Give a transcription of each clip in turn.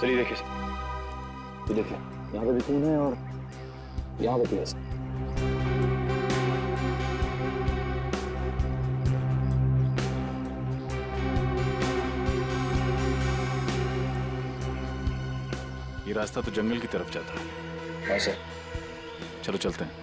चलिए देखिए सर, ये देखिए यहाँ पे भी खून है और यहाँ पे भी है सर। ये रास्ता तो जंगल की तरफ जाता है। हाँ सर। चलो चलते हैं।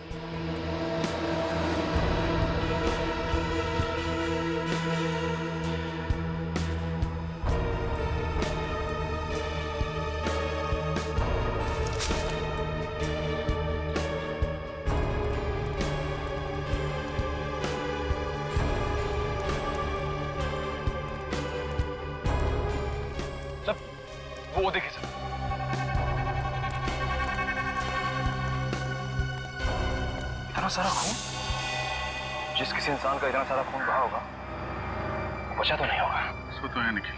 वो देखिए सर, इतना सारा खून। जिस किसी इंसान का इतना सारा खून बहा होगा वो बचा तो नहीं होगा। इसको तो है निखिल,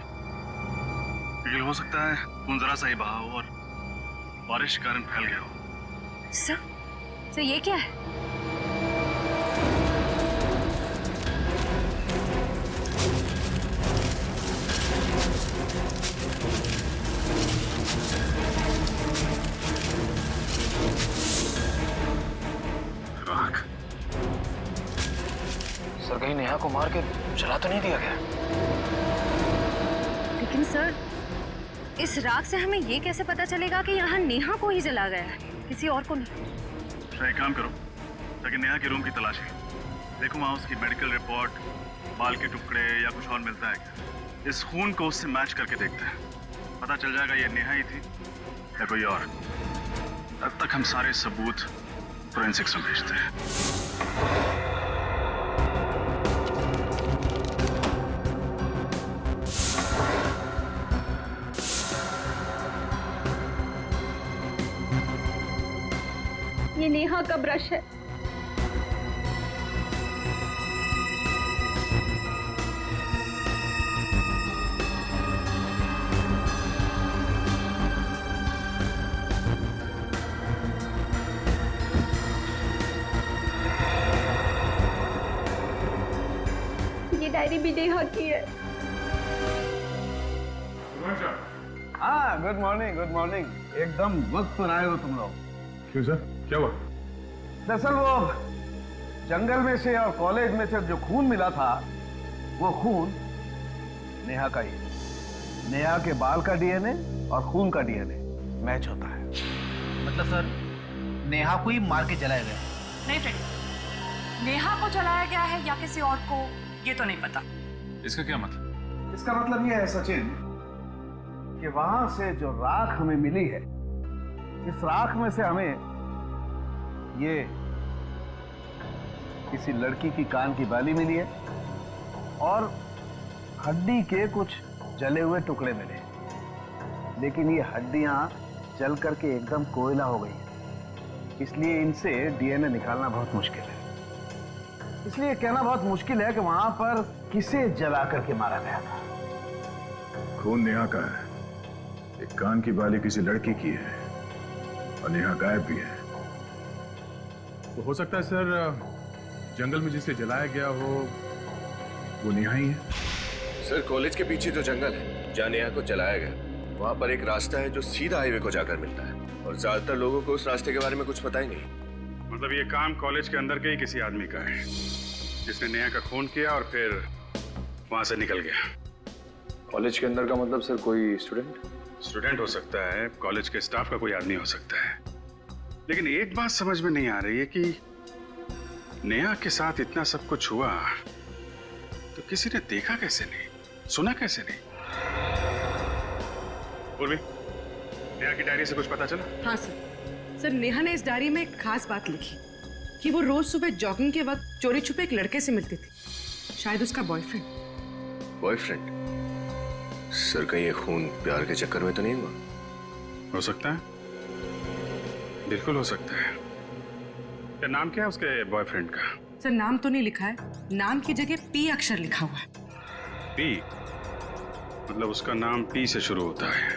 लेकिन हो सकता है खून जरा सा ही बहा हो और बारिश के कारण फैल गया हो। सर ये क्या है? राख। सर कहीं नेहा को मार के जला तो नहीं दिया गया? लेकिन सर इस राख से हमें ये कैसे पता चलेगा कि यहाँ नेहा को ही जला गया है, किसी और को नहीं? तो एक काम करो, ताकि नेहा के रूम की तलाशी देखो, वहां उसकी मेडिकल रिपोर्ट, बाल के टुकड़े या कुछ और मिलता है क्या। इस खून को उससे मैच करके देखते हैं, पता चल जाएगा ये नेहा ही थी या कोई और। तब तक हम सारे सबूत फोरेंसिक्स में भेजते हैं। ये नेहा का ब्रश है। ये डायरी भी नेहा की है। हाँ, गुड मॉर्निंग, गुड मॉर्निंग। एकदम वक्त पर आए हो तुम लोग। क्यों सर, क्या हुआ? दरअसल वो जंगल में से और कॉलेज में से जो खून मिला था वो खून नेहा का ही। नेहा के बाल का डीएनए और खून का डीएनए मैच होता है। मतलब सर नेहा को ही मार के जलाया गया? नहीं फ्रेंड, नेहा को जलाया गया है या किसी और को ये तो नहीं पता। इसका क्या मतलब? इसका मतलब ये है सचिन कि वहां से जो राख हमें मिली है, इस राख में से हमें ये किसी लड़की की कान की बाली मिली है और हड्डी के कुछ जले हुए टुकड़े मिले, लेकिन ये हड्डियां जल करके एकदम कोयला हो गई है, इसलिए इनसे डीएनए निकालना बहुत मुश्किल है। इसलिए कहना बहुत मुश्किल है कि वहां पर किसे जला करके मारा गया था। खून नेहा का है, एक कान की बाली किसी लड़की की है और नेहा गायब भी है। तो हो सकता है सर जंगल में जिसे जलाया गया हो वो नेहा ही है। सर कॉलेज के पीछे जो जंगल है जहाँ नेहा को जलाया गया, वहाँ पर एक रास्ता है जो सीधा हाईवे को जाकर मिलता है और ज्यादातर लोगों को उस रास्ते के बारे में कुछ पता ही नहीं। मतलब ये काम कॉलेज के अंदर के ही किसी आदमी का है जिसने नेहा का खून किया और फिर वहां से निकल गया। कॉलेज के अंदर का मतलब सर कोई स्टूडेंट हो सकता है, कॉलेज के स्टाफ का कोई आदमी हो सकता है, लेकिन एक बात समझ में नहीं आ रही है कि नेहा के साथ इतना सब कुछ हुआ तो किसी ने देखा कैसे नहीं, सुना कैसे नहीं? उर्वी, नेहा की डायरी से कुछ पता चला? हाँ सर नेहा ने इस डायरी में एक खास बात लिखी कि वो रोज सुबह जॉगिंग के वक्त चोरी छुपे एक लड़के से मिलती थी, शायद उसका बॉयफ्रेंड। बॉयफ्रेंड? सर कहीं ये खून प्यार के चक्कर में तो नहीं हुआ? हो सकता है, बिल्कुल हो सकता है। क्या नाम क्या है उसके बॉयफ्रेंड का? सर नाम तो नहीं लिखा है, नाम की जगह पी अक्षर लिखा हुआ है। पी? मतलब उसका नाम पी से शुरू होता है।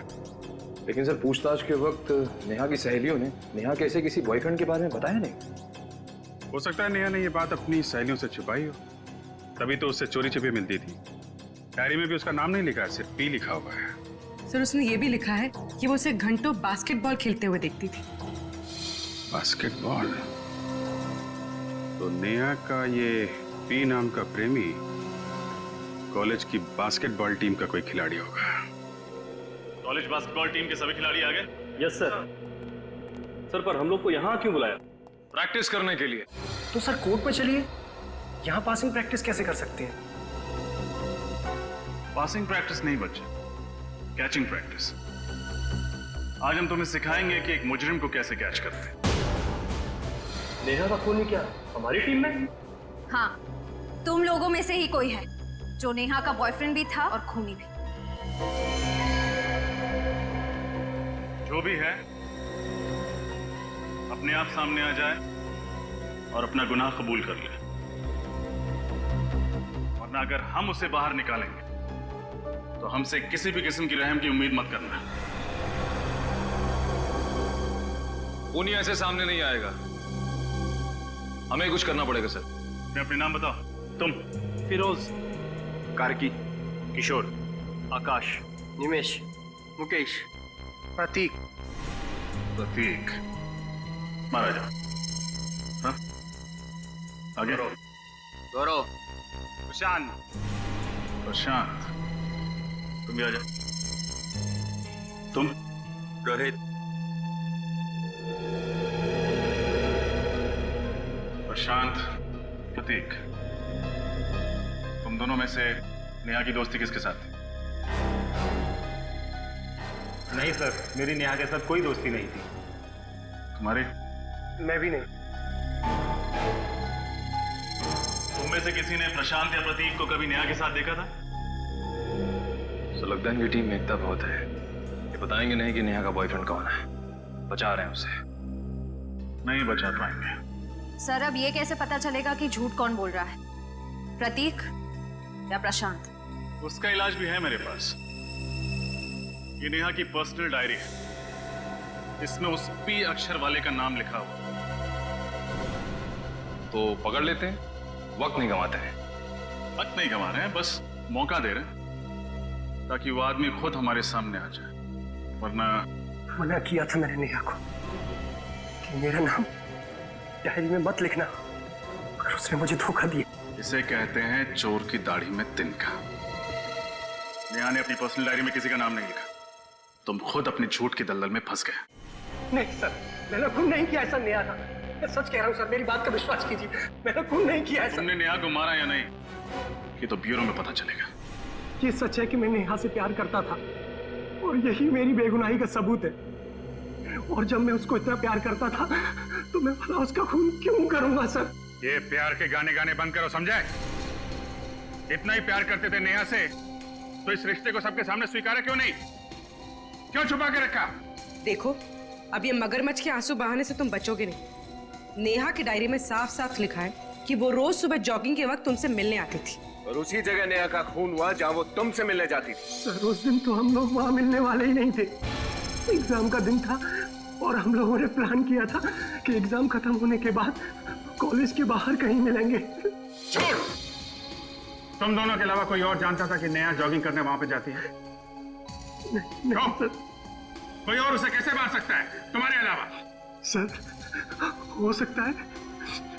लेकिन सर पूछताछ के वक्त नेहा की सहेलियों ने नेहा के ऐसे किसी बॉयफ्रेंड के बारे में बताया नहीं। हो सकता है नेहा ने ये बात अपनी सहेलियों से छुपाई हो, तभी तो उससे चोरी छिपे मिलती थी। डायरी में भी उसका नाम नहीं लिखा है, सिर्फ पी लिखा हुआ है। सर उसने ये भी लिखा है कि वो उसे घंटों बास्केटबॉल खेलते हुए देखती थी। बास्केटबॉल? तो नेहा का ये पी नाम का प्रेमी कॉलेज की बास्केटबॉल टीम का कोई खिलाड़ी होगा। कॉलेज बास्केटबॉल टीम के सभी खिलाड़ी आ गए? Yes sir. सर पर हम लोग को यहाँ क्यों बुलाया? प्रैक्टिस करने के लिए। तो सर कोर्ट में चलिए, यहाँ पासिंग प्रैक्टिस कैसे कर सकते हैं? पासिंग प्रैक्टिस नहीं बच्चे, कैचिंग प्रैक्टिस। आज हम तुम्हें सिखाएंगे कि एक मुजरिम को कैसे कैच करते हैं। नेहा का खून क्या हमारी टीम में? हाँ, तुम लोगों में से ही कोई है जो नेहा का बॉयफ्रेंड भी था और खूनी भी। जो भी है अपने आप सामने आ जाए और अपना गुनाह कबूल कर ले, वरना अगर हम उसे बाहर निकालेंगे तो हमसे किसी भी किस्म की रहम की उम्मीद मत करना। खूनी ऐसे सामने नहीं आएगा, हमें कुछ करना पड़ेगा सर। मैं अपने नाम बताओ। तुम? फिरोज, कार्की, किशोर, आकाश, निमेश, मुकेश, प्रतीक। प्रतीक, मारा जाओ। हाँ? आगे। गौरव, प्रशांत। प्रशांत, तुम भी आ जाओ। तुम? रोहित, प्रशांत, प्रतीक, तुम दोनों में से नेहा की दोस्ती किसके साथ थी? नहीं सर, मेरी नेहा के साथ कोई दोस्ती नहीं थी। तुम्हारी? मैं भी नहीं। तुम में से किसी ने प्रशांत या प्रतीक को कभी नेहा के साथ देखा था? तो लगता है इनकी टीम में एकता बहुत है, ये बताएंगे नहीं कि नेहा का बॉयफ्रेंड कौन है, बचा रहे हैं उसे। नहीं बचा पाएंगे। सर अब ये कैसे पता चलेगा कि झूठ कौन बोल रहा है, प्रतीक या प्रशांत? उसका इलाज भी है मेरे पास। ये नेहा की पर्सनल डायरी है, इसमें उस पी अक्षर वाले का नाम लिखा हुआ। तो पकड़ लेते हैं, वक्त नहीं गंवाते हैं। वक्त नहीं गंवा रहे हैं, बस मौका दे रहे हैं ताकि वो आदमी खुद हमारे सामने आ जाए, वरना। मना किया था मैंने नेहा को कि मेरा नाम डायरी में मत लिखना, पर उसने मुझे धोखा दिया। इसे कहते हैं चोर की दाढ़ी में तिनका। नेहा ने अपनी पर्सनल डायरी में किसी का नाम नहीं लिखा, तुम खुद अपनी झूठ की दलदल में फंस गए। नहीं सर, मैंने खून नहीं किया, ऐसा नेहा था। मैं सच कह रहा हूँ सर, मेरी बात का विश्वास कीजिए, मैंने खून नहीं किया ऐसा। तुमने नेहा को मारा या नहीं, ये तो ब्यूरो में पता चलेगा। ये सच है कि मैं नेहा से प्यार करता था और यही मेरी बेगुनाही का सबूत है। और जब मैं उसको इतना प्यार करता था तो मैं भला उसका खून क्यों करूंगा सर? ये प्यार के गाने गाने बंद करो, समझे? इतना ही प्यार करते थे नेहा से तो इस रिश्ते को सबके सामने स्वीकारा क्यों नहीं? क्यों छुपा के रखा? देखो, अब ये मगरमच्छ के आंसू बहाने से तुम बचोगे नहीं। नेहा की डायरी में साफ साफ लिखा है कि वो रोज सुबह जॉगिंग के वक्त तुमसे मिलने आती थी, और उसी जगह नेहा का खून हुआ जहां वो तुमसे मिलने जाती थी। सर उस दिन तो हम लोग वहां मिलने वाले ही नहीं थे। एग्जाम का दिन था और हम लोगों ने प्लान किया था कि एग्जाम खत्म होने के बाद कॉलेज के बाहर कहीं मिलेंगे। छोड़! तुम दोनों के अलावा कोई और जानता था कि नेहा जॉगिंग करने वहां पे जाती है? नहीं सर। कोई और उसे कैसे मार सकता है तुम्हारे अलावा? सर हो सकता है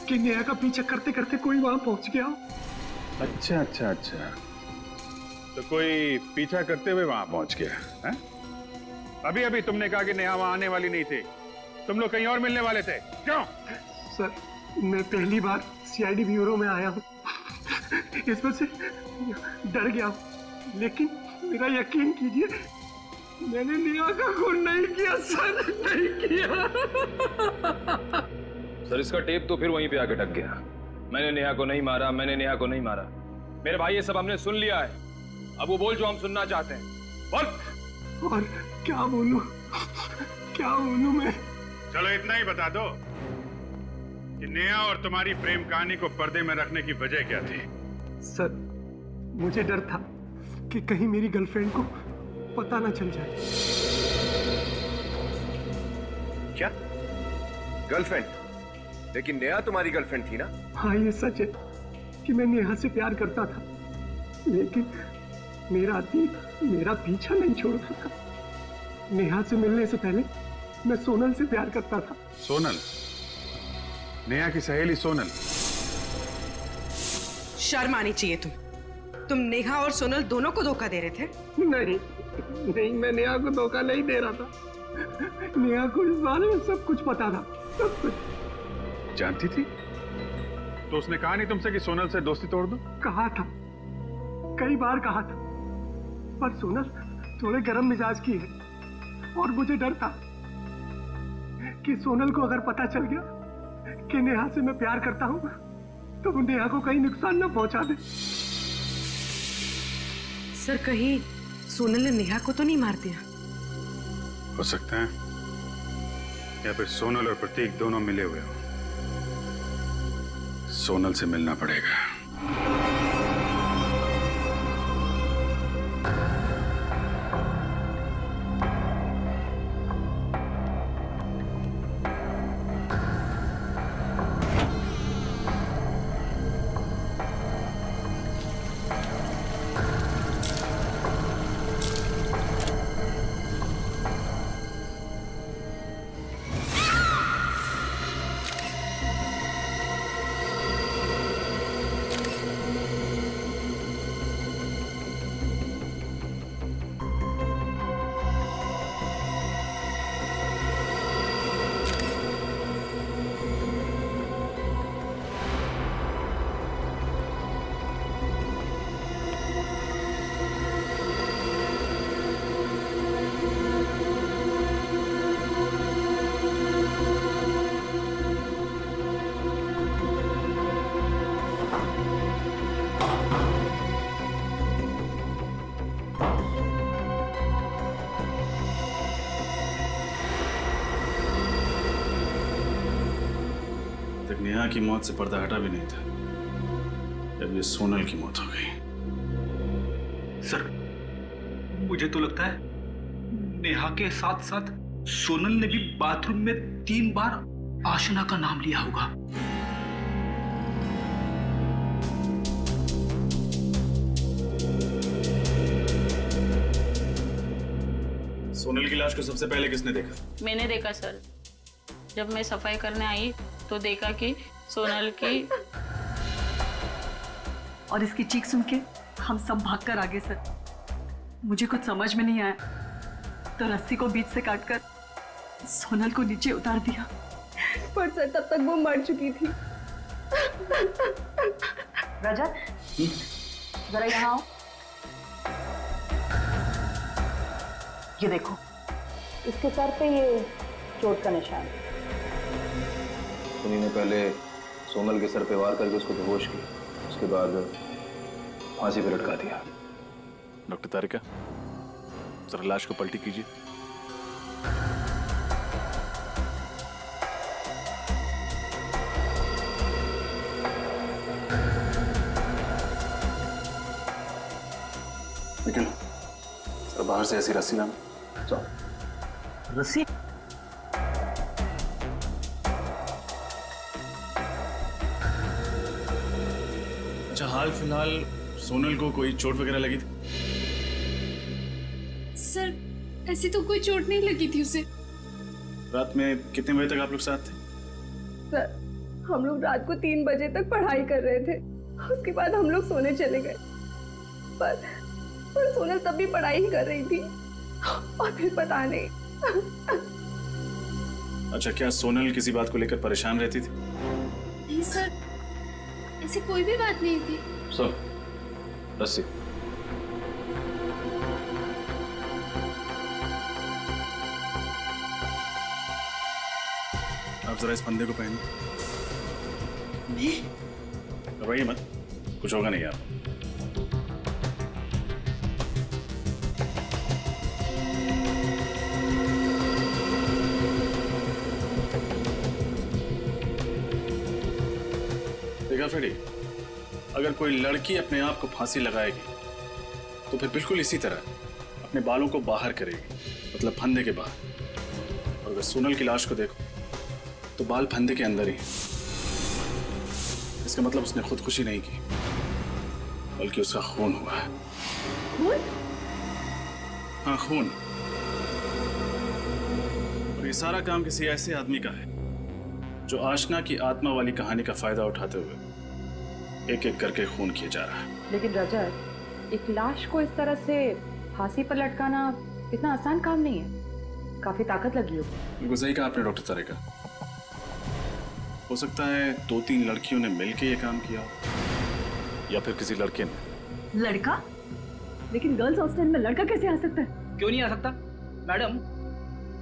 कि नेहा का पीछा करते करते कोई वहां पहुंच गया हो। अच्छा अच्छा अच्छा, तो कोई पीछा करते हुए वहां पहुंच गया है? अभी अभी तुमने कहा कि नेहा वहां आने वाली नहीं थी, तुम लोग कहीं और मिलने वाले थे, क्यों? सर मैं पहली बार सीआईडी ब्यूरो में आया हूँ, इस वजह से डर गया हूँ, लेकिन मेरा यकीन कीजिए मैंने नेहा का खून नहीं किया सर, नहीं किया। सर इसका टेप तो फिर वहीं पे आके टक गया। मैंने नेहा को नहीं मारा, मैंने नेहा को नहीं मारा। मेरे भाई ये सब हमने सुन लिया है, अब वो बोल जो हम सुनना चाहते हैं, बोल। और क्या बोलूं मैं? चलो इतना ही बता दो कि नेहा और तुम्हारी प्रेम कहानी को पर्दे में रखने की वजह क्या थी? सर मुझे डर था कि कहीं मेरी गर्लफ्रेंड को पता ना चल जाए। क्या गर्लफ्रेंड? लेकिन नेहा तुम्हारी गर्लफ्रेंड थी ना? हाँ ये सच है कि मैं नेहा से प्यार करता था, लेकिन मेरा अतीत मेरा पीछा नहीं छोड़ता था। नेहा से मिलने से पहले मैं सोनल से प्यार करता था। सोनल? नेहा की सहेली सोनल? शर्म आनी चाहिए तुम नेहा और सोनल दोनों को धोखा दे रहे थे। नहीं, मैं नेहा को धोखा नहीं दे रहा था। नेहा को इस बारे में सब कुछ पता था, सब कुछ। जानती थी? तो उसने कहा नहीं तुमसे कि सोनल से दोस्ती तोड़ दो? कहा था, कई बार कहा था, पर सोनल थोड़े गर्म मिजाज की है और मुझे डर था कि सोनल को अगर पता चल गया कि नेहा से मैं प्यार करता हूं तो वो नेहा को कहीं नुकसान न पहुंचा दे। सर कहीं सोनल ने नेहा को तो नहीं मार दिया? हो सकता है, या फिर सोनल और प्रतीक दोनों मिले हुए हो। सोनल से मिलना पड़ेगा। नेहा की मौत से पर्दा हटा भी नहीं था जब ये सोनल की मौत हो गई। सर मुझे तो लगता है नेहा के साथ साथ सोनल ने भी बाथरूम में 3 बार आशना का नाम लिया होगा। सोनल की लाश को सबसे पहले किसने देखा? मैंने देखा सर। जब मैं सफाई करने आई तो देखा कि सोनल की और इसकी चीख सुन के हम सब भागकर आ गए सर। मुझे कुछ समझ में नहीं आया तो रस्सी को बीच से काटकर सोनल को नीचे उतार दिया। पर सर तब तक वो मर चुकी थी। रजत जरा यहाँ आओ। ये देखो, इसके सर पे ये चोट का निशान। उन्हीं ने पहले सोनल के सर पे वार करके उसको बेहोश की, उसके बाद फांसी पे लटका दिया। डॉक्टर तारिका, जरा लाश को पलटी कीजिए। निकल, जरा बाहर से ऐसी रस्सी लाना। चलो। रस्सी? अच्छा, हाल फिलहाल सोनल को कोई चोट वगैरह लगी थी? सर ऐसी तो कोई चोट नहीं लगी थी उसे। रात में कितने बजे तक आप लोग साथ थे? सर हम लोग रात को 3 बजे तक पढ़ाई कर रहे थे, उसके बाद हम लोग सोने चले गए। पर सोनल तब भी पढ़ाई ही कर रही थी और फिर पता नहीं। अच्छा, क्या सोनल किसी बात को लेकर परेशान रहती थी? नहीं सर, ऐसी कोई भी बात नहीं थी। सुन, रस्सी। आप जरा इस फंदे को पहनिए। घबराइए मत, कुछ होगा नहीं आप। देखा फ्रेडी, अगर कोई लड़की अपने आप को फांसी लगाएगी तो फिर बिल्कुल इसी तरह अपने बालों को बाहर करेगी, मतलब फंदे के बाहर। और अगर सोनल की लाश को देखो तो बाल फंदे के अंदर ही। इसका मतलब उसने खुदकुशी नहीं की, बल्कि उसका खून हुआ है। खून? हाँ, खून। और ये सारा काम किसी ऐसे आदमी का है जो आशना की आत्मा वाली कहानी का फायदा उठाते हुए एक एक करके खून किए जा रहा है। लेकिन रजत, एक लाश को इस तरह से फांसी पर लटकाना इतना आसान काम नहीं है, काफी ताकत लगी होगी। बिल्कुल सही कहा आपने डॉक्टर तारिका। हो सकता है 2-3 लड़कियों ने मिलकर ये काम किया या फिर किसी लड़के ने। लड़का? लेकिन गर्ल्स हॉस्टल में लड़का कैसे आ सकता है? क्यों नहीं आ सकता मैडम?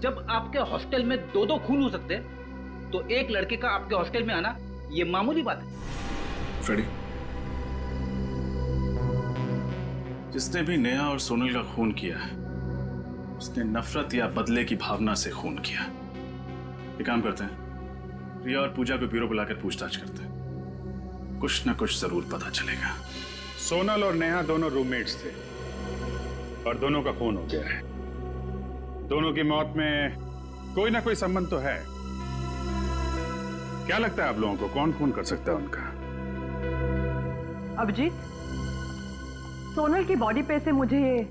जब आपके हॉस्टल में 2-2 खून हो सकते हैं तो एक लड़के का आपके हॉस्टल में आना ये मामूली बात है। फ्रेडी, जिसने भी नेहा और सोनल का खून किया है उसने नफरत या बदले की भावना से खून किया। ये काम करते हैं, रिया और पूजा को ब्यूरो बुलाकर पूछताछ करते हैं, कुछ ना कुछ जरूर पता चलेगा। सोनल और नेहा दोनों रूममेट्स थे और दोनों का खून हो गया है। दोनों की मौत में कोई ना कोई संबंध तो है। क्या लगता है आप लोगों को, कौन खून कर सकता है उनका? अभिजीत, सोनल की बॉडी पे से मुझे ये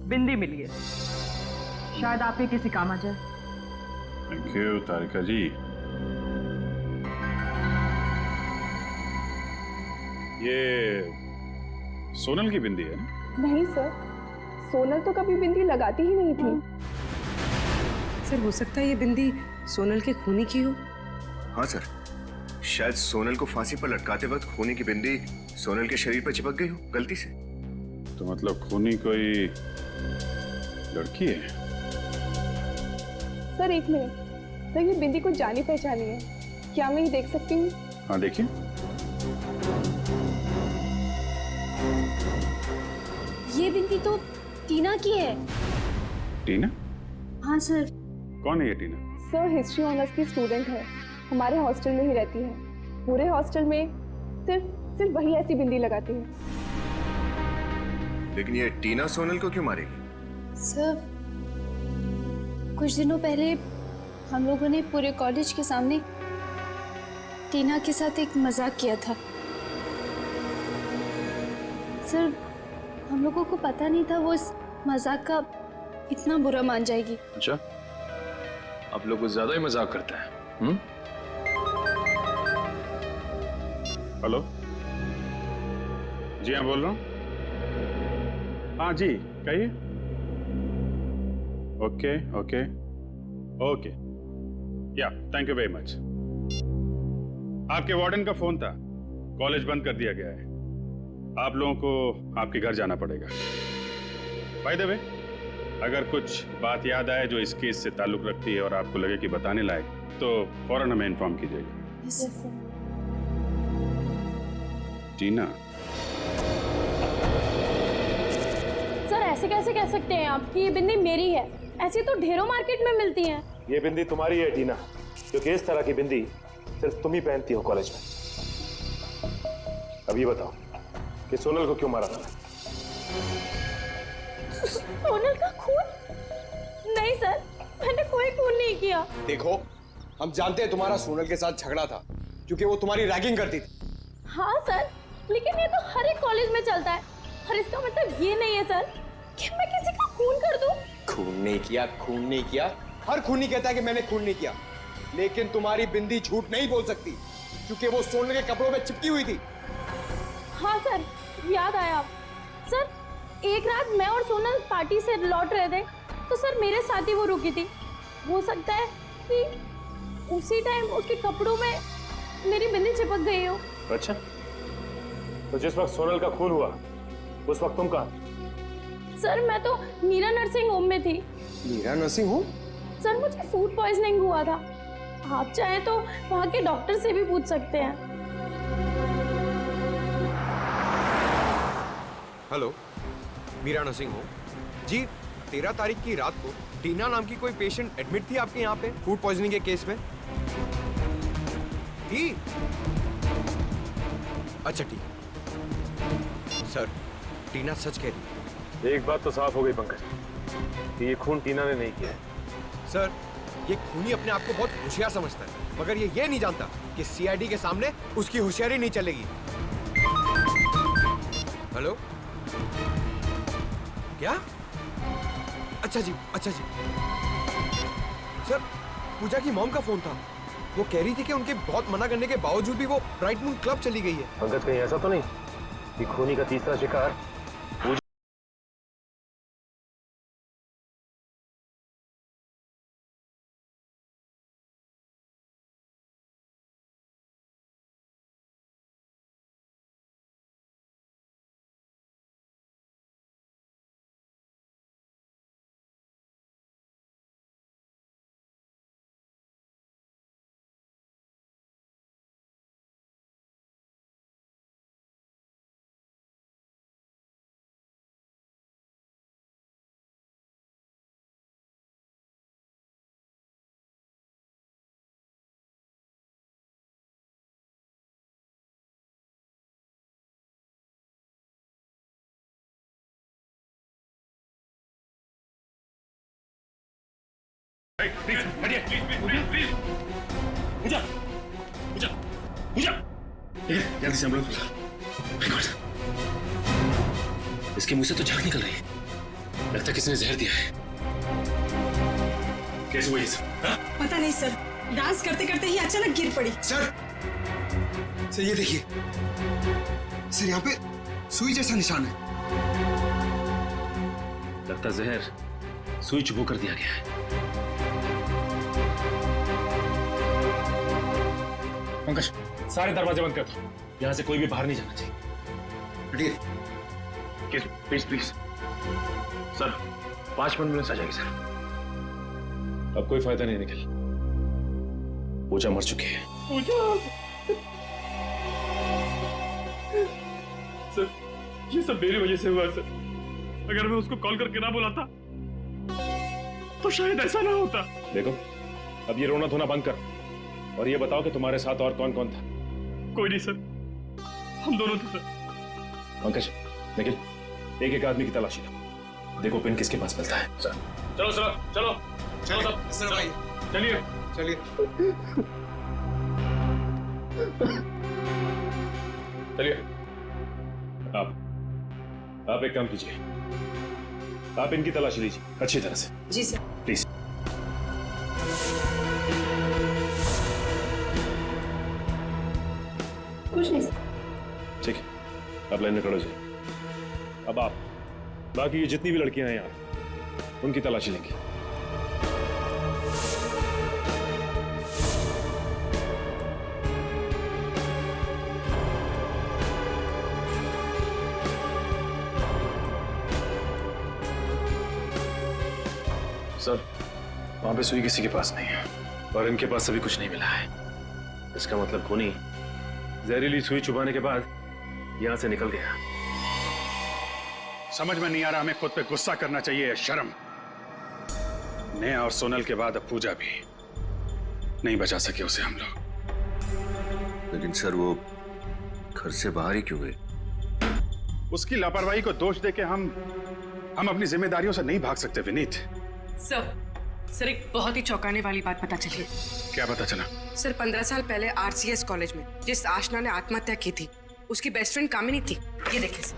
बिंदी मिली है, शायद आपके किसी काम आ जाए। थैंक यू तारिका जी। ये सोनल की बिंदी है? नहीं सर, सोनल तो कभी बिंदी लगाती ही नहीं थी। सर, हो सकता है ये बिंदी सोनल के खूनी की हो। हाँ सर, शायद सोनल को फांसी पर लटकाते वक्त खूनी की बिंदी सोनल के शरीर पर चिपक गई हो गलती से। तो मतलब खूनी कोई लड़की है? सर एक मिनट, सर ये बिंदी को जानी पहचानी है, क्या मैं ये देख सकती हूँ? हाँ देखिए। ये बिंदी तो टीना की है। टीना? हाँ सर। कौन है ये टीना? सर हिस्ट्री ऑनर्स की स्टूडेंट है, हमारे हॉस्टल में ही रहती है। पूरे हॉस्टल में सिर्फ वही ऐसी बिंदी लगाती है। लेकिन ये टीना सोनल को क्यों मारेगी? सर, कुछ दिनों पहले हम लोगों ने पूरे कॉलेज के सामने टीना के साथ एक मजाक किया था। सर, हम लोगों को पता नहीं था वो इस मजाक का इतना बुरा मान जाएगी। अच्छा, आप लोग कुछ ज्यादा ही मजाक करते हैं। हेलो जी, हाँ बोल रहा हूँ। हाँ जी कहिए। ओके ओके ओके, या थैंक यू वेरी मच। आपके वार्डन का फोन था, कॉलेज बंद कर दिया गया है, आप लोगों को आपके घर जाना पड़ेगा। बाय द वे, अगर कुछ बात याद आए जो इस केस से ताल्लुक रखती है और आपको लगे कि बताने लायक, तो फौरन हमें इन्फॉर्म कीजिएगा। Yes sir. टीना, सर ऐसे कैसे कह सकते हैं आप कि ये बिंदी मेरी है? ऐसी तो ढेरों मार्केट में मिलती हैं। ये बिंदी तुम्हारी है टीना, क्योंकि इस तरह की बिंदी सिर्फ तुम ही पहनती हो कॉलेज में। अब ये बताओ कि सोनल को क्यों मारा था? सोनल का खून? नहीं सर, मैंने कोई खून नहीं किया। देखो, हम जानते हैं तुम्हारा सोनल के साथ झगड़ा था क्योंकि वो तुम्हारी रैगिंग करती थी। हाँ सर, लेकिन ये तो हर एक कॉलेज में चलता है और इसका मतलब ये नहीं है सर कि मैं किसी का खून कर दूं। खून नहीं किया, खून नहीं किया। हर खूनी कहता है कि मैंने खून नहीं किया, लेकिन तुम्हारी बिंदी झूठ नहीं बोल सकती क्योंकि वो सोनल के कपड़ों में चिपकी हुई थी। हाँ सर, याद आया। सर, एक रात मैं और सोनल पार्टी से लौट रहे थे तो सर मेरे साथ ही वो रुकी थी। हो सकता है कि उसी टाइम उसके कपड़ों में मेरी बिंदी चिपक गई हो। अच्छा, तो जिस वक्त सोनल का खून हुआ उस वक्त तुम कहाँ? सर मैं तो मीरा नर्सिंग होम में थी। Meera nursing home? सर मुझे फूड पॉइजनिंग हुआ था, आप चाहें तो वहाँ के डॉक्टर से भी पूछ सकते हैं। हेलो, मीरा नर्सिंग होम जी। 13 तारीख की रात को टीना नाम की कोई पेशेंट एडमिट थी आपके यहाँ पे फूड पॉइजनिंग के केस में? थी? अच्छा ठीक। सर, टीना सच कह रही है। एक बात तो साफ हो गई पंकज, कि ये खून टीना ने नहीं किया है। सर, ये खूनी अपने आप को बहुत होशियार समझता है, मगर ये नहीं जानता कि सीआईडी के सामने उसकी होशियारी नहीं चलेगी। हेलो, क्या? अच्छा जी, अच्छा जी। सर, पूजा की मॉम का फोन था। वो कह रही थी कि उनके बहुत मना करने के बावजूद भी वो ब्राइट मून क्लब चली गई है। पंकज, कहीं ऐसा तो नहीं कि खूनी का तीसरा शिकार पूजा? प्लीज हटिए, प्लीज पूजा, पूजा, पूजा, जल्दी से एम्बुलेंस बुला। इसके मुंह से तो झाग निकल रही है, लगता है किसी ने जहर दिया है। कैसे हुआ ये सब? पता नहीं सर, डांस करते करते ही अचानक गिर पड़ी। सर ये देखिए सर, यहाँ पे सुई जैसा निशान है। लगता जहर सुई चुभो कर दिया गया है। पंकज, सारे दरवाजे बंद कर दो, यहां से कोई भी बाहर नहीं जाना चाहिए। प्लीज प्लीज सर, 5 मिनट में आ जाएगी सर। अब कोई फायदा नहीं निकल, पूजा मर चुकी है। सर, ये सब मेरी वजह से हुआ सर। अगर मैं उसको कॉल करके ना बुलाता तो शायद ऐसा ना होता। देखो, अब ये रोना धोना बंद कर और ये बताओ कि तुम्हारे साथ और कौन कौन था? कोई नहीं सर, हम दोनों थे सर। पंकज, निखिल, एक एक आदमी की तलाशी लो, देखो पिन किसके पास मिलता है। सर चलो चलो चलो चलो सब भाई, चलिए चलिए। चलिए, आप एक काम कीजिए, आप इनकी तलाशी लीजिए अच्छी तरह से। जी सर। प्लीज। कुछ नहीं सर। ठीक है, अब लाइन में खड़े हो जाइए। अब आप बाकी ये जितनी भी लड़कियां हैं यहाँ, उनकी तलाशी लेंगे। सर, वहां पे सुई किसी के पास नहीं है और इनके पास अभी कुछ नहीं मिला है। इसका मतलब खूनी जहरीली सुई चुभाने के बाद यहां से निकल गया। समझ में नहीं आ रहा, हमें खुद पे गुस्सा करना चाहिए या शर्म। नेहा और सोनल के बाद अब पूजा भी। नहीं बचा सके उसे हम लोग। लेकिन सर, वो घर से बाहर ही क्यों गए? उसकी लापरवाही को दोष देके हम अपनी जिम्मेदारियों से नहीं भाग सकते विनीत। सर एक बहुत ही चौंकाने वाली बात पता चली। क्या पता चला? सर 15 साल पहले आरसीएस कॉलेज में जिस आशना ने आत्महत्या की थी, उसकी बेस्ट फ्रेंड कामिनी थी। ये देखिए सर।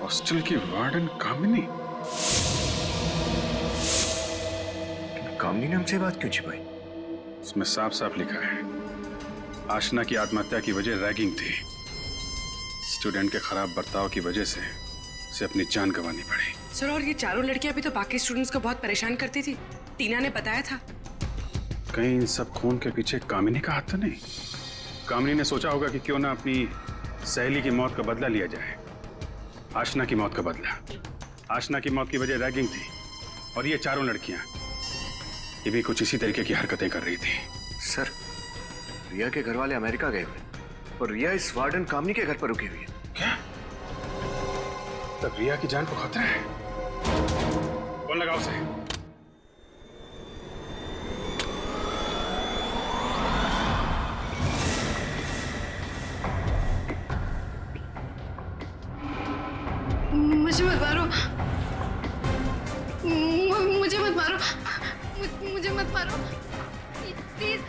हॉस्टल की वार्डन कामिनी? कामिनी ने हमसे बात क्यों छिपाई? इसमें साफ साफ लिखा है, आशना की आत्महत्या की वजह रैगिंग थी। स्टूडेंट के खराब बर्ताव की वजह से उसे अपनी जान गंवानी पड़ी। सर, और ये चारों लड़कियां भी तो बाकी स्टूडेंट्स को बहुत परेशान करती थी, टीना ने बताया था। कहीं इन सब खून के पीछे कामिनी का हाथ तो नहीं? कामिनी ने सोचा होगा कि क्यों ना अपनी सहेली की मौत का बदला लिया जाए। आशना की मौत का बदला। आशना की मौत की वजह रैगिंग थी और ये चारों लड़कियां ये भी कुछ इसी तरीके की हरकतें कर रही थी। सर, रिया के घर वाले अमेरिका गए हुए और रिया इस वार्डन कामिनी के घर पर रुकी हुई है। क्या? तब रिया की जान को खतरा है। कौन लगा उसे? मुझे मत मारो, मुझे मत मारो, मुझे मत मारो प्लीज।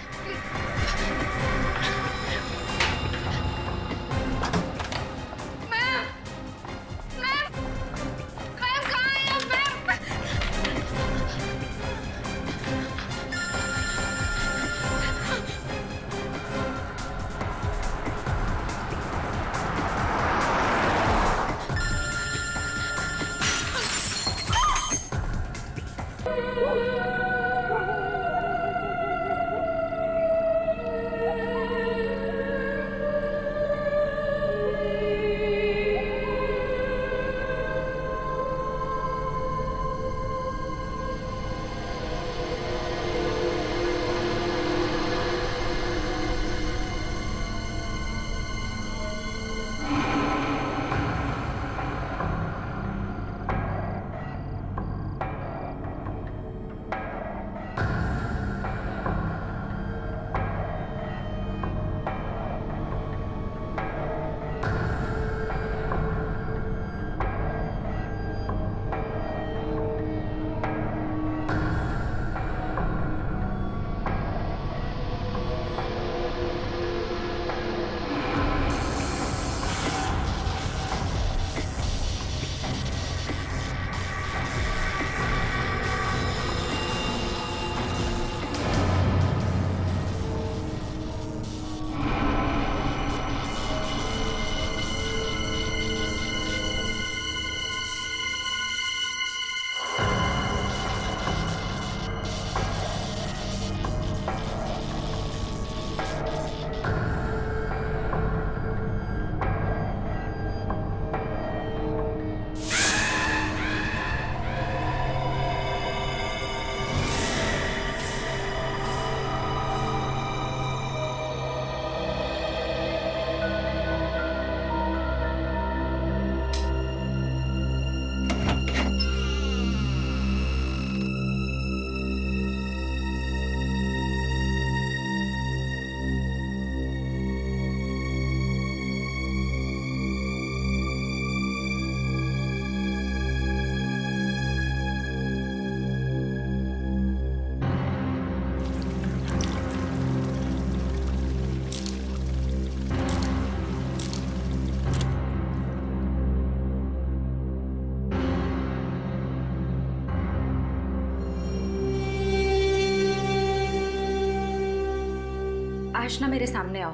आशना मेरे सामने आओ।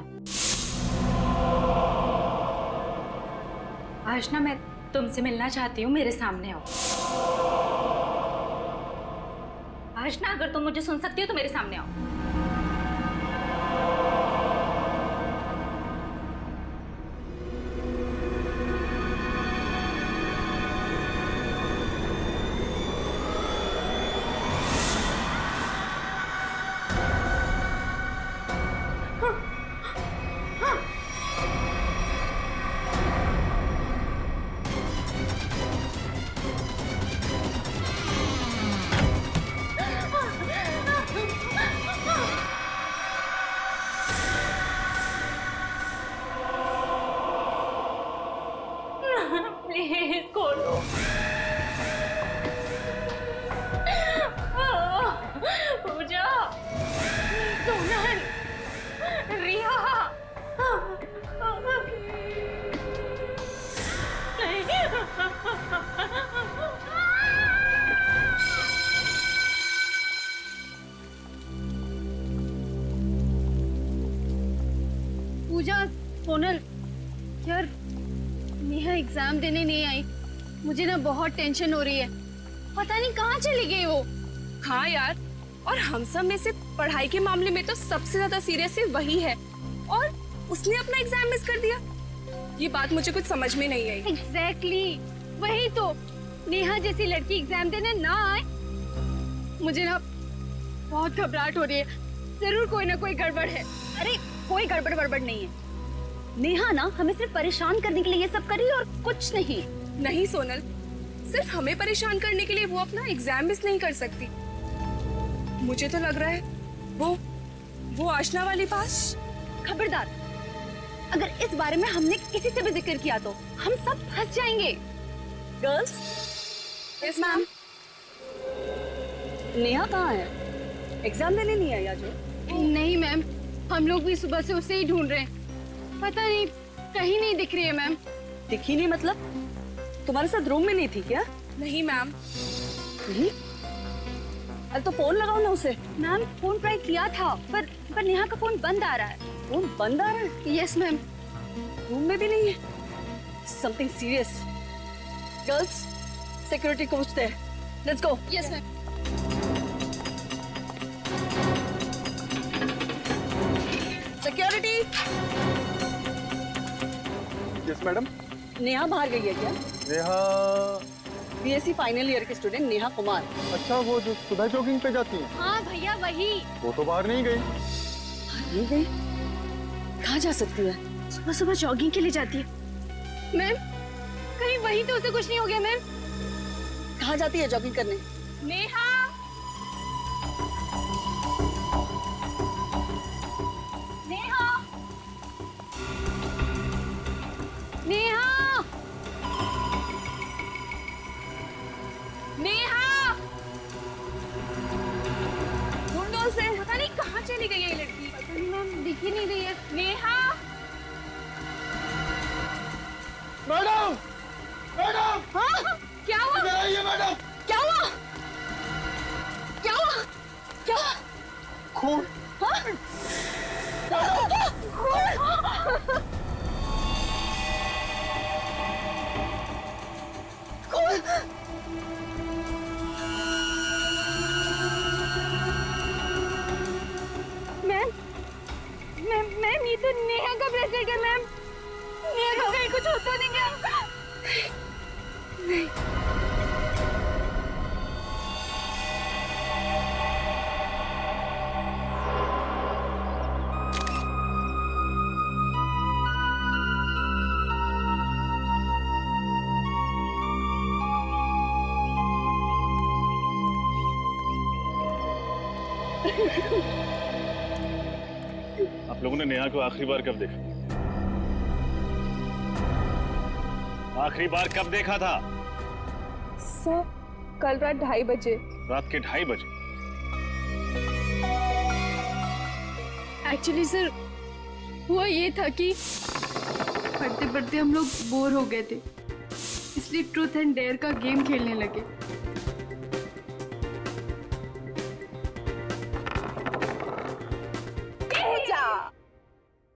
आशना मैं तुमसे मिलना चाहती हूँ, मेरे सामने आओ। आशना अगर तुम मुझे सुन सकती हो तो मेरे सामने आओ। प्लीज खोलो। पूजा, सोनल, रिया। पूजा, सोनल, यार नेहा एग्जाम देने नहीं आई। मुझे ना बहुत टेंशन हो रही है। पता नहीं कहाँ चली गई वो। हाँ यार, और हम सब में से पढ़ाई के मामले में तो सबसे ज्यादा सीरियस वही है, और उसने अपना एग्जाम मिस कर दिया। ये बात मुझे कुछ समझ में नहीं आई। एग्जैक्टली, वही तो। नेहा जैसी लड़की एग्जाम देने ना आए, मुझे ना बहुत घबराहट हो रही है। जरूर कोई ना कोई गड़बड़ है। अरे कोई गड़बड़ वड़बड़ नहीं है। नेहा ना हमें सिर्फ परेशान करने के लिए ये सब कर रही है और कुछ नहीं। नहीं सोनल, सिर्फ हमें परेशान करने के लिए वो अपना एग्जाम मिस नहीं कर सकती। मुझे तो लग रहा है वो आशना वाली बात। खबरदार, अगर इस बारे में हमने किसी से भी जिक्र किया तो हम सब फंस जाएंगे। गर्ल्स। Yes ma'am. नेहा कहाँ है? एग्जाम देने नहीं आई आज? नहीं मैम, हम लोग भी सुबह से उसे ही ढूंढ रहे हैं। पता नहीं, कहीं नहीं दिख रही है मैम। दिखी नहीं मतलब? तुम्हारे साथ रूम में नहीं थी क्या? नहीं मैम। नहीं? अरे तो फोन लगाओ ना उसे। मैम फोन ट्राई किया था, पर नेहा का फोन बंद आ रहा है। फोन बंद आ रहा है? Yes ma'am. रूम में भी नहीं है। Something serious. गर्ल्स, सिक्योरिटी को पूछते हैं। Let's go. Yes ma'am. Party. Yes madam. Neha बाहर गई है क्या? नेहा बीएससी फाइनल ईयर की स्टूडेंट नेहा कुमार। अच्छा, वो जो सुबह जॉगिंग पे जाती है? हाँ भैया वही। वो तो बाहर नहीं गई। नहीं गई? कहाँ जा सकती है? सुबह सुबह जॉगिंग के लिए जाती है। मैम कहीं वहीं तो उसे कुछ नहीं हो गया मैम? कहाँ जाती है जॉगिंग करने? नेहा, नेहा, नेहा, नेहा, ढूंढो उसे। पता नहीं कहाँ चली गई है ये लड़की। पता नहीं मैम, दिख ही नहीं रही है। Neha, madam, madam. हाँ क्या हुआ? इधर आइए मैडम। क्या हुआ? क्या हुआ? क्या हुआ? खून। हाँ? खून। मैम ये तो नेहा का ब्रेसलेट है मैम। नेहा को कहीं कुछ होता नहीं क्या? नहीं। आप लोगों ने नेहा को आखिरी बार कब देखा? आखिरी बार कब देखा था? सर कल रात 2:30 बजे। रात के 2:30 बजे? एक्चुअली सर हुआ ये था कि पढ़ते पढ़ते हम लोग बोर हो गए थे, इसलिए ट्रूथ एंड डेयर का गेम खेलने लगे।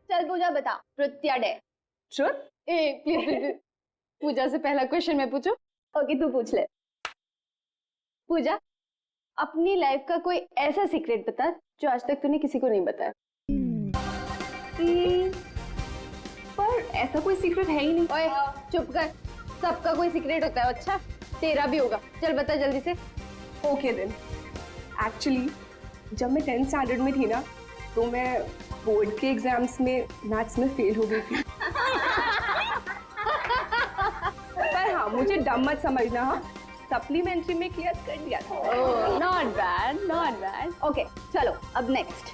चल पूजा बता, ट्रुथ या डेयर? ट्रुथ? प्लीज पूजा से पहला क्वेश्चन मैं पूछूं? ओके तू पूछ ले। पूजा, अपनी लाइफ का कोई ऐसा सीक्रेट बता जो आज तक तूने किसी को नहीं बताया। पर ऐसा कोई सीक्रेट है ही नहीं। ओए चुप कर, सबका कोई सीक्रेट होता है। अच्छा तेरा भी होगा, चल बता जल्दी से। ओके देन, एक्चुअली जब मैं 10th स्टैंडर्ड में थी ना, तो मैं बोर्ड के एग्जाम्स में मैथ्स में फेल हो गई थी। पर हाँ, मुझे डम मत समझना। हाँ, सप्लीमेंट्री में क्लियर कर दिया था। Oh not bad, not bad. Okay चलो अब नेक्स्ट।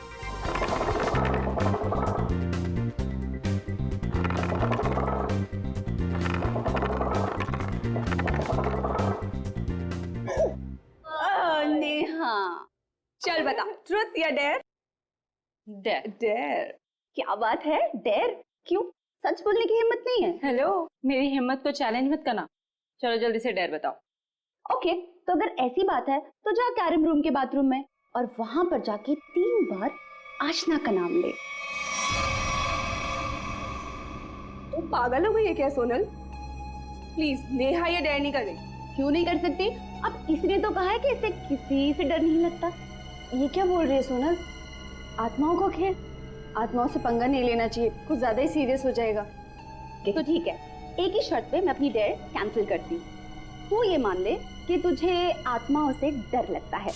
नेहा चल बता, ट्रुथ या डेयर? डेयर। डेयर? क्या बात है, डेयर? क्यों, सच बोलने की हिम्मत नहीं है? हेलो, मेरी हिम्मत को चैलेंज मत करना। चलो जल्दी से डेयर बताओ। ओके तो अगर ऐसी बात है तो जा कैरम रूम के बाथरूम में और वहां पर जाके 3 बार आशना का नाम ले। तू पागल हो गई है क्या सोनल? प्लीज नेहा ये डेयर नहीं करे। क्यों नहीं कर सकती? अब इसने तो कहा है कि इसे किसी से डर नहीं लगता। ये क्या बोल रही है सोनल? आत्माओं को खेल, आत्माओं से पंगा नहीं लेना चाहिए, कुछ ज्यादा ही सीरियस हो जाएगा। तो ठीक है, एक ही शर्त पे मैं अपनी डेयर कैंसिल करती हूँ। तू ये मान ले कि तुझे आत्माओं से डर लगता है।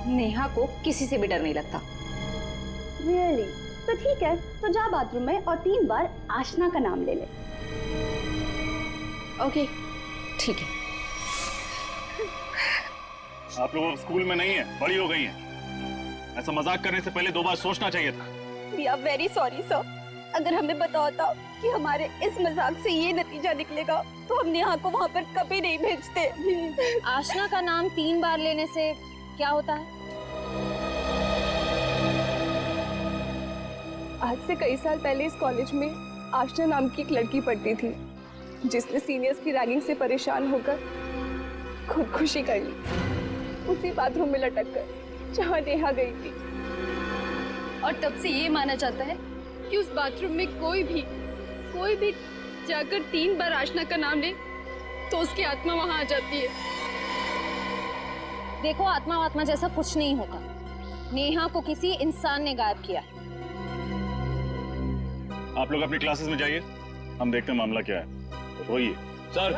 नेहा को किसी से भी डर नहीं लगता। रियली? तो ठीक है, तो जा बाथरूम में और 3 बार आशना का नाम ले ले। ओके ठीक है। आप लोग अब स्कूल में नहीं है, बड़ी हो गई हैं। ऐसा मजाक करने से पहले 2 बार सोचना चाहिए था। We are very sorry sir. अगर हमें पता होता कि हमारे इस मजाक से ये नतीजा निकलेगा तो हम नेहा को वहाँ पर कभी नहीं भेजते। आशना का नाम 3 बार लेने से क्या होता है? आज से कई साल पहले इस कॉलेज में आशना नाम की एक लड़की पढ़ती थी, जिसने सीनियर्स की रैगिंग से परेशान होकर खुदकुशी कर ली, उसी बाथरूम में लटक कर जहाँ नेहा गई थी। और तब से ये माना जाता है कि उस बाथरूम में कोई भी जाकर 3 बार आशना का नाम ले तो उसकी आत्मा वहां आ जाती है। देखो आत्मा जैसा कुछ नहीं होता। नेहा को किसी इंसान ने गायब किया। आप लोग अपनी क्लासेस में जाइए, हम देखते हैं मामला क्या है। रोइए सर,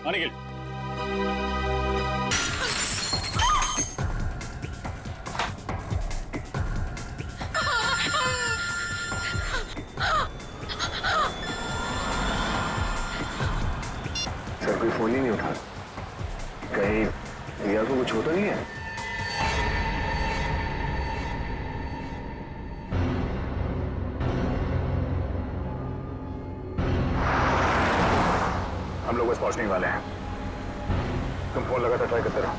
आने के लिए। सर कोई फोन ही नहीं उठा, कहीं रिया को कुछ हो तो नहीं है? हम लोग बस पहुंचने ही वाले हैं, तुम फोन लगातार ट्राई करते रहो।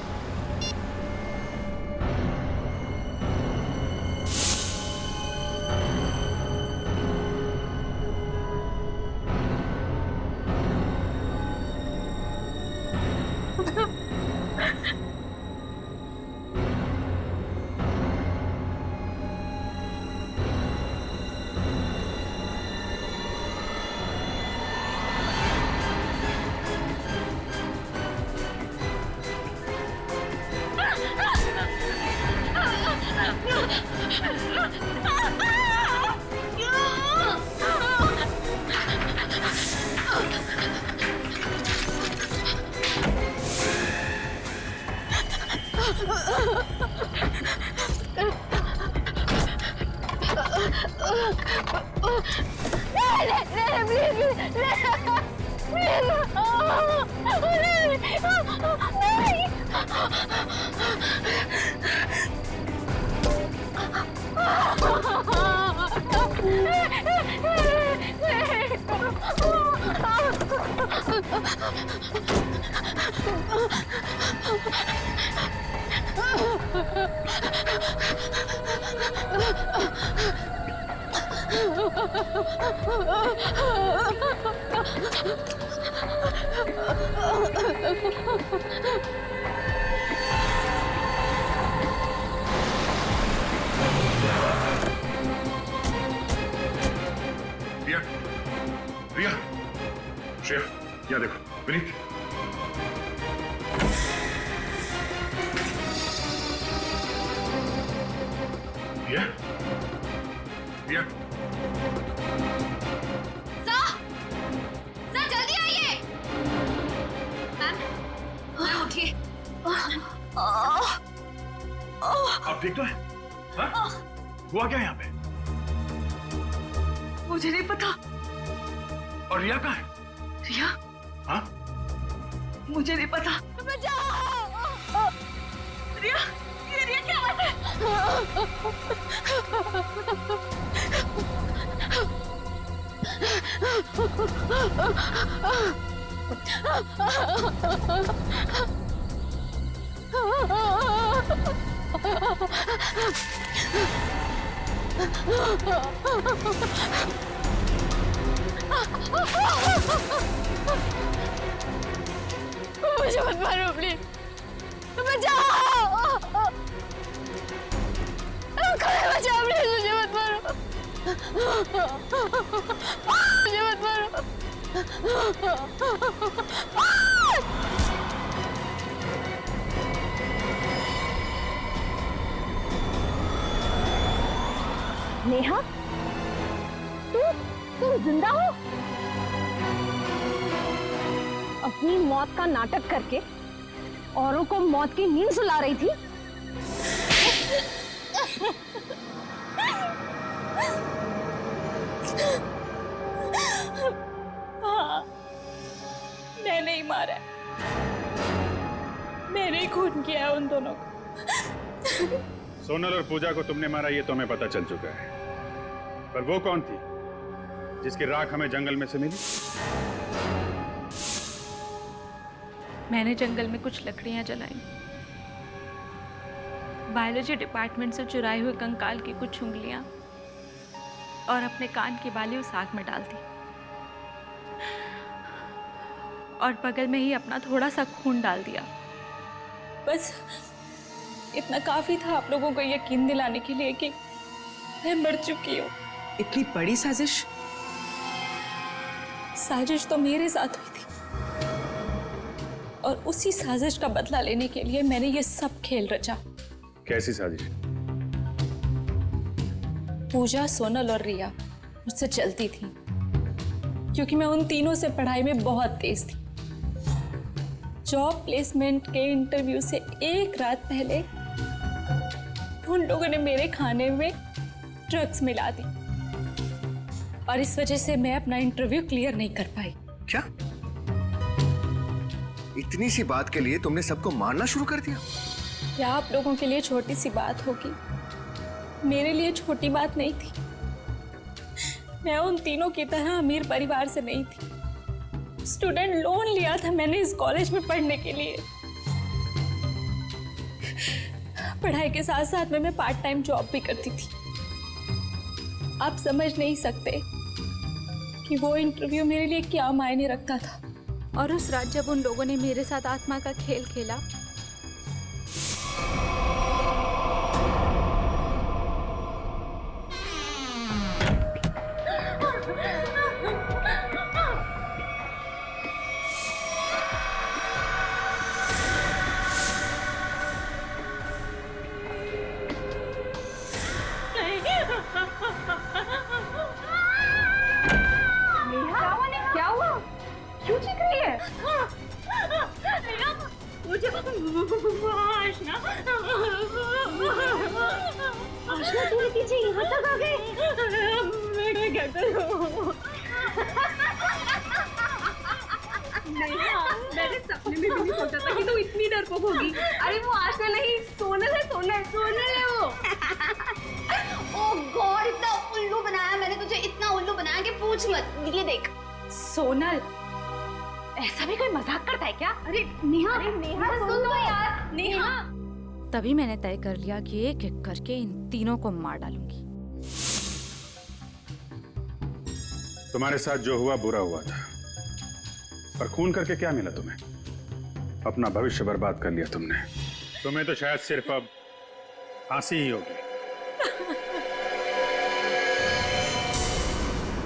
रिया, रिया, श्रेया, यहाँ देखो, विनीत। रिया, रिया, सर जल्दी आइए। मैम उठिए। आप ठीक तो हैं? हाँ? हुआ क्या यहाँ पे? मुझे नहीं पता। और रिया कहाँ है? रिया? हाँ? मुझे नहीं पता। रिया, ये रिया क्या बात है? मुझे मत मारो प्लीज, बचाओ, बचाओ प्लीज, मुझे मत मारो, मुझे मत मारो। नेहा, तुम जिंदा हो? अपनी मौत का नाटक करके औरों को मौत की नींद सुला रही थी। हाँ, मैंने ही मारा, मैंने ही खून किया है उन दोनों को। सोनल और पूजा को तुमने मारा ये तो हमें पता चल चुका है, पर वो कौन थी जिसकी राख हमें जंगल में से मिली? मैंने जंगल में कुछ लकड़ियां जलाई, बायोलॉजी डिपार्टमेंट से चुराए हुए कंकाल की कुछ उंगलियां और अपने कान की बाली उस आग में डाल दी, और बगल में ही अपना थोड़ा सा खून डाल दिया। बस इतना काफी था आप लोगों को यकीन दिलाने के लिए कि मैं मर चुकी हूँ। इतनी बड़ी साजिश? साजिश तो मेरे साथ हुई थी और उसी साजिश का बदला लेने के लिए मैंने ये सब खेल रचा। कैसी साजिश? पूजा, सोनल और रिया मुझसे चलती थी क्योंकि मैं उन तीनों से पढ़ाई में बहुत तेज थी। जॉब प्लेसमेंट के इंटरव्यू से एक रात पहले उन लोगों ने मेरे खाने में ड्रग्स मिला दी और इस वजह से मैं अपना इंटरव्यू क्लियर नहीं कर पाई। क्या? इतनी सी बात के लिए तुमने सबको मारना शुरू कर दिया? क्या आप लोगों के लिए छोटी सी बात होगी, मेरे लिए छोटी बात नहीं थी। मैं उन तीनों की तरह अमीर परिवार से नहीं थी। स्टूडेंट लोन लिया था मैंने इस कॉलेज में पढ़ने के लिए। पढ़ाई के साथ साथ में मैं पार्ट टाइम जॉब भी करती थी। आप समझ नहीं सकते कि वो इंटरव्यू मेरे लिए क्या मायने रखता था। और उस रात जब उन लोगों ने मेरे साथ आत्मा का खेल खेला, क्या हुआ? क्यों चीख रही है? मुझे आशना तेरे पीछे यहाँ तक आ गए। मैं क्या करूँ? मैंने सपने में भी नहीं सोचा था कि तू इतनी डरपोक होगी। अरे वो आशना नहीं, सोनल है, सोनल है वो। ओह गॉड, इतना उल्लू बनाया मैंने तुझे, इतना उल्लू बनाया कि पूछ मत। ये देख सोनल, ऐसा भी कोई मजाक करता है क्या? अरे नेहा सुन तो यार। नेहा, तभी मैंने तय कर लिया कि एक एक करके इन तीनों को मार डालूंगी। तुम्हारे साथ जो हुआ बुरा हुआ था, पर खून करके क्या मिला तुम्हें? अपना भविष्य बर्बाद कर लिया तुमने। तुम्हें तो शायद सिर्फ अब फांसी ही होगी।